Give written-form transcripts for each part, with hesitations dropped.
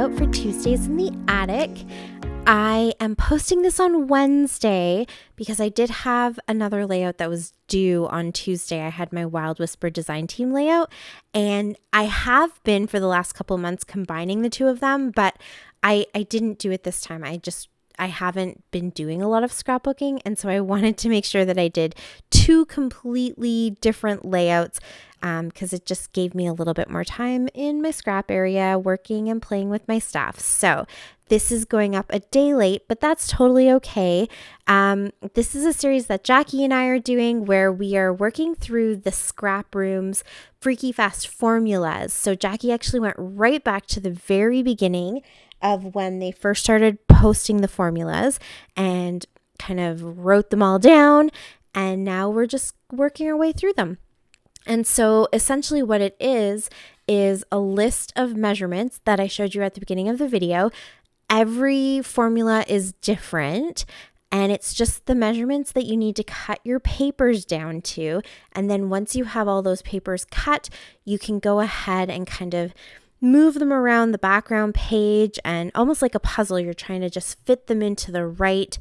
layout for Tuesdays in the Attic. I am posting this on Wednesday because I did have another layout that was due on Tuesday. I had my Wild Whisper design team layout, and I have been for the last couple months combining the two of them, but I didn't do it this time. I haven't been doing a lot of scrapbooking, and so I wanted to make sure that I did two completely different layouts because it just gave me a little bit more time in my scrap area working and playing with my stuff. So this is going up a day late, but that's totally okay. This is a series that Jacqie and I are doing where we are working through the Scraproom's Freaky Fast formulas. So Jacqie actually went right back to the very beginning of when they first started posting the formulas and kind of wrote them all down. And now we're just working our way through them. And so essentially what it is a list of measurements that I showed you at the beginning of the video. Every formula is different, and it's just the measurements that you need to cut your papers down to. And then once you have all those papers cut, you can go ahead and kind of move them around the background page, and almost like a puzzle, you're trying to just fit them into the right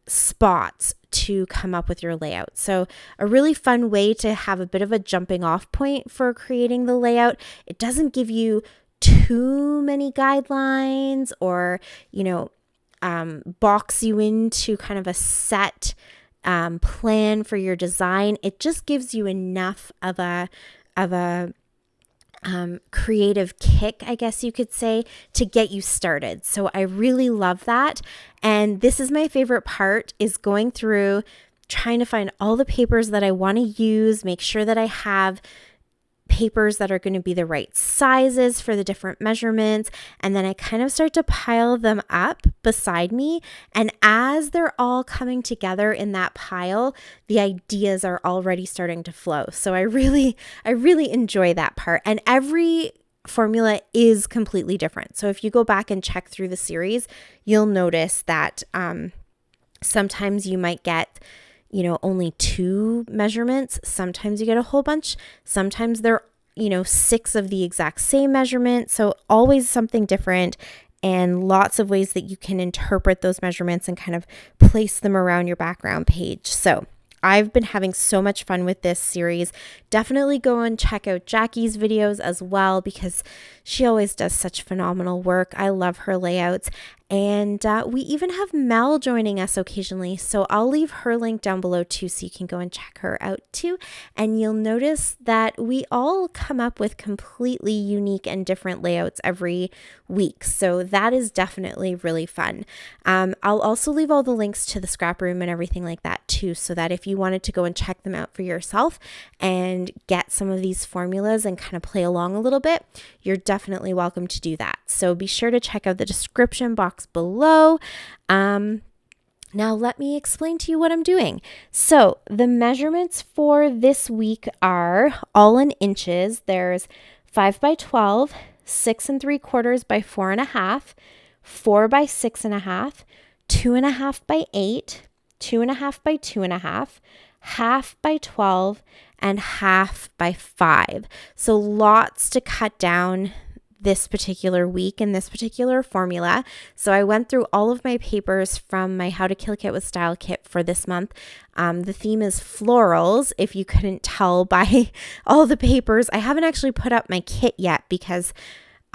spots to come up with your layout. So a really fun way to have a bit of a jumping off point for creating the layout. It doesn't give you too many guidelines or, box you into kind of a set plan for your design. It just gives you enough of a creative kick, I guess you could say, to get you started. So I really love that. And this is my favorite part, is going through, trying to find all the papers that I want to use, make sure that I have papers that are going to be the right sizes for the different measurements. And then I kind of start to pile them up beside me. And as they're all coming together in that pile, the ideas are already starting to flow. So I really enjoy that part. And every formula is completely different. So if you go back and check through the series, you'll notice that sometimes you might get only 2 measurements. Sometimes you get a whole bunch. Sometimes they're, 6 of the exact same measurement. So always something different, and lots of ways that you can interpret those measurements and kind of place them around your background page. So I've been having so much fun with this series. Definitely go and check out Jacqie's videos as well, because she always does such phenomenal work. I love her layouts. And we even have Mel joining us occasionally. So I'll leave her link down below too, so you can go and check her out too. And you'll notice that we all come up with completely unique and different layouts every week. So that is definitely really fun. I'll also leave all the links to the Scraproom and everything like that too, so that if you wanted to go and check them out for yourself and get some of these formulas and kind of play along a little bit, you're definitely welcome to do that. So be sure to check out the description box below. Now let me explain to you what I'm doing. So the measurements for this week are all in inches. There's 5 by 12, 6 3/4 by 4.5, 4 by 6.5, 2.5 by 8, 2.5 by 2.5, half by 12, and half by 5. So lots to cut down this particular week in this particular formula. So I went through all of my papers from my How to Kill Kit with Style kit for this month. The theme is florals, if you couldn't tell by all the papers. I haven't actually put up my kit yet because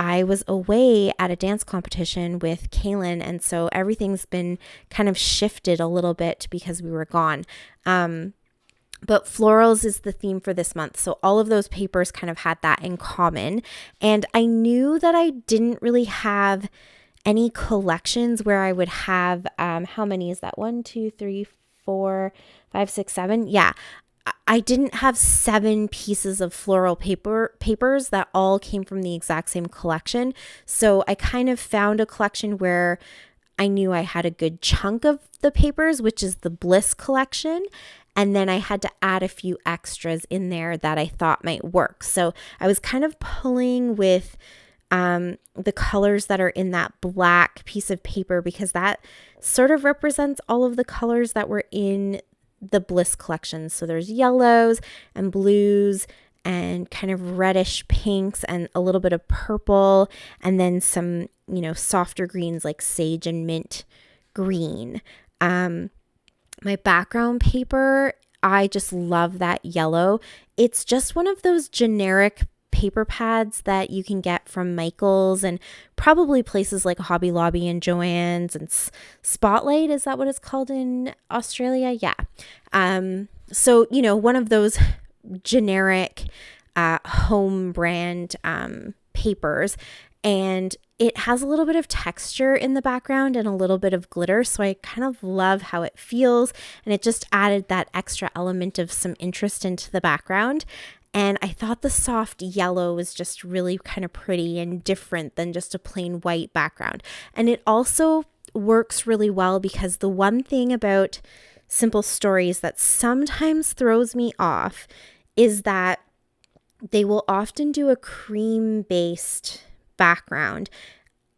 I was away at a dance competition with Kaylin, and so everything's been kind of shifted a little bit because we were gone. But florals is the theme for this month. So all of those papers kind of had that in common. And I knew that I didn't really have any collections where I would have, how many is that? 1, 2, 3, 4, 5, 6, 7. Yeah. I didn't have 7 pieces of floral papers that all came from the exact same collection. So I kind of found a collection where I knew I had a good chunk of the papers, which is the Bliss collection. And then I had to add a few extras in there that I thought might work. So I was kind of pulling with the colors that are in that black piece of paper, because that sort of represents all of the colors that were in the Bliss collection. So there's yellows and blues and kind of reddish pinks and a little bit of purple, and then some, softer greens like sage and mint green. My background paper, I just love that yellow. It's just one of those generic paper pads that you can get from Michael's and probably places like Hobby Lobby and Joann's and Spotlight. Is that what it's called in Australia? Yeah. So, one of those generic home brand papers, and it has a little bit of texture in the background and a little bit of glitter. So I kind of love how it feels, and it just added that extra element of some interest into the background. And I thought the soft yellow was just really kind of pretty and different than just a plain white background. And it also works really well because the one thing about Simple Stories that sometimes throws me off is that they will often do a cream-based background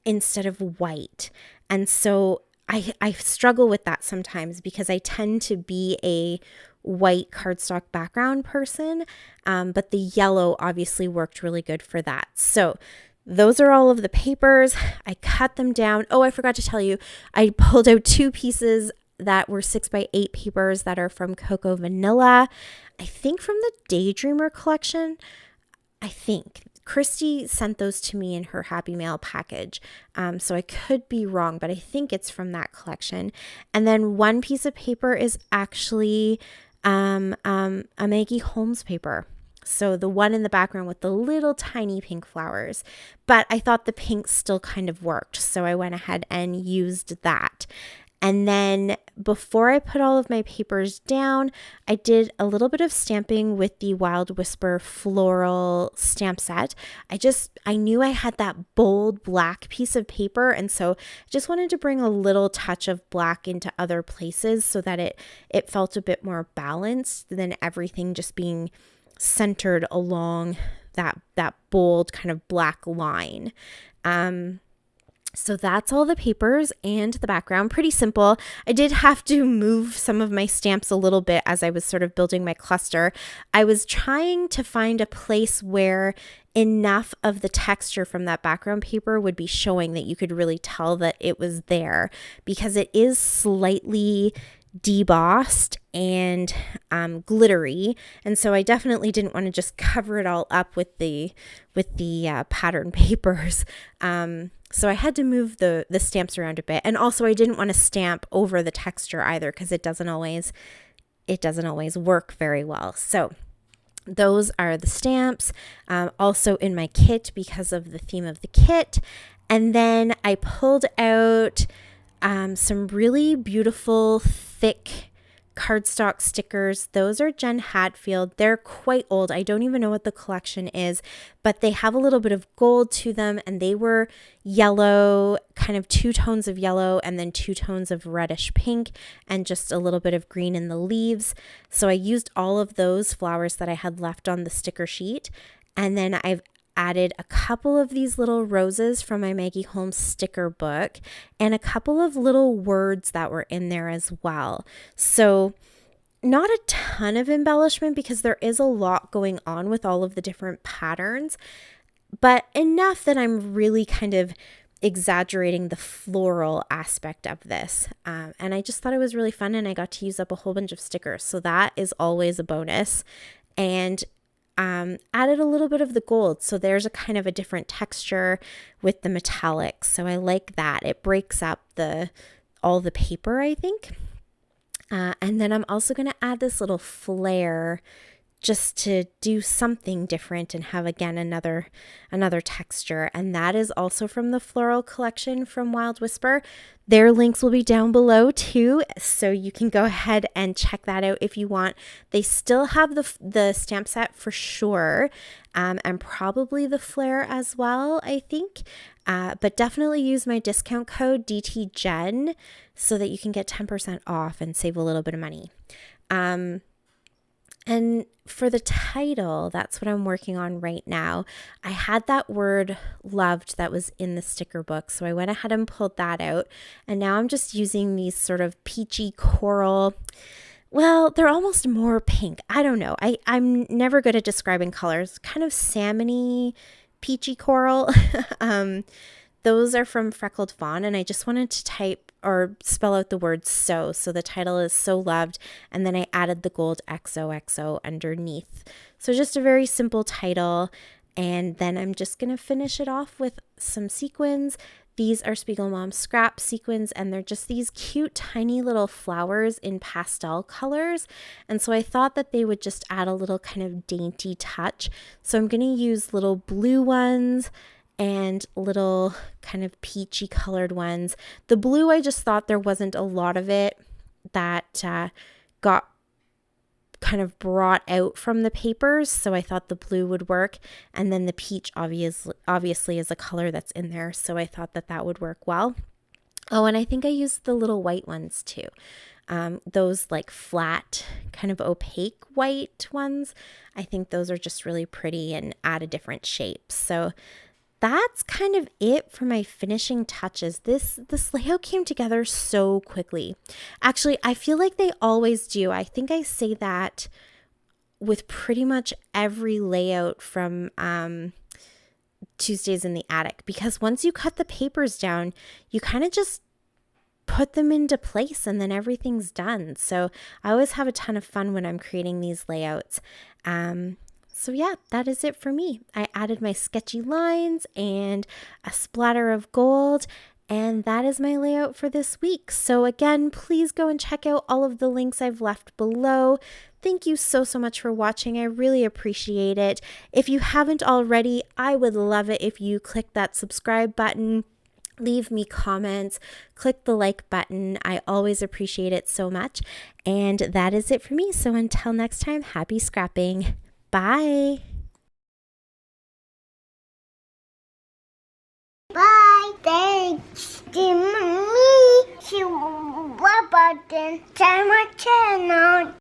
instead of white. And so I struggle with that sometimes because I tend to be a white cardstock background person, but the yellow obviously worked really good for that. So those are all of the papers. I cut them down. Oh, I forgot to tell you, I pulled out 2 pieces that were 6x8 papers that are from Cocoa Vanilla, I think from the Daydreamer collection. I think Christy sent those to me in her Happy Mail package. So I could be wrong, but I think it's from that collection. And then one piece of paper is actually a Maggie Holmes paper. So the one in the background with the little tiny pink flowers. But I thought the pink still kind of worked. So I went ahead and used that. And then before I put all of my papers down, I did a little bit of stamping with the Wild Whisper floral stamp set. I knew I had that bold black piece of paper, and so I just wanted to bring a little touch of black into other places so that it felt a bit more balanced than everything just being centered along that bold kind of black line. So that's all the papers and the background. Pretty simple. I did have to move some of my stamps a little bit as I was sort of building my cluster. I was trying to find a place where enough of the texture from that background paper would be showing that you could really tell that it was there, because it is slightly debossed and glittery, and so I definitely didn't want to just cover it all up with the pattern papers. So I had to move the stamps around a bit, and also I didn't want to stamp over the texture either, because it doesn't always work very well. So those are the stamps, also in my kit because of the theme of the kit. And then I pulled out some really beautiful thick cardstock stickers. Those are Jen Hatfield. They're quite old. I don't even know what the collection is, but they have a little bit of gold to them, and they were yellow, kind of 2 tones of yellow and then 2 tones of reddish pink and just a little bit of green in the leaves. So I used all of those flowers that I had left on the sticker sheet, and then I've added a couple of these little roses from my Maggie Holmes sticker book and a couple of little words that were in there as well. So not a ton of embellishment because there is a lot going on with all of the different patterns, but enough that I'm really kind of exaggerating the floral aspect of this. And I just thought it was really fun, and I got to use up a whole bunch of stickers. So that is always a bonus. And added a little bit of the gold. So there's a kind of a different texture with the metallics. So I like that. It breaks up all the paper, I think. And then I'm also going to add this little flare just to do something different and have, again, another texture. And that is also from the floral collection from Wild Whisper. Their links will be down below too, so you can go ahead and check that out if you want. They still have the stamp set for sure, and probably the flare as well, I think. But definitely use my discount code DTGen so that you can get 10% off and save a little bit of money. And for the title, that's what I'm working on right now. I had that word loved that was in the sticker book, so I went ahead and pulled that out. And now I'm just using these sort of peachy coral. Well, they're almost more pink. I don't know. I'm never good at describing colors. Kind of salmony, peachy coral. Those are from Freckled Fawn, and I just wanted to type or spell out the word so. So the title is So Loved, and then I added the gold XOXO underneath. So just a very simple title, and then I'm just going to finish it off with some sequins. These are Spiegel Mom scrap sequins, and they're just these cute tiny little flowers in pastel colors. And so I thought that they would just add a little kind of dainty touch. So I'm going to use little blue ones and little kind of peachy colored ones. The blue, I just thought there wasn't a lot of it that got kind of brought out from the papers, so I thought the blue would work. And then the peach obviously is a color that's in there, so I thought that that would work well. Oh, and I think I used the little white ones too. Those like flat, kind of opaque white ones. I think those are just really pretty and add a different shape. So that's kind of it for my finishing touches. This layout came together so quickly. Actually, I feel like they always do. I think I say that with pretty much every layout from Tuesdays in the Attic, because once you cut the papers down, you kind of just put them into place and then everything's done. So I always have a ton of fun when I'm creating these layouts. So yeah, that is it for me. I added my sketchy lines and a splatter of gold, and that is my layout for this week. So again, please go and check out all of the links I've left below. Thank you so much for watching. I really appreciate it. If you haven't already, I would love it if you click that subscribe button. Leave me comments, click the like button. I always appreciate it so much. And that is it for me. So until next time, happy scrapping. Bye. Bye. Thanks to me. She button. Tell my channel.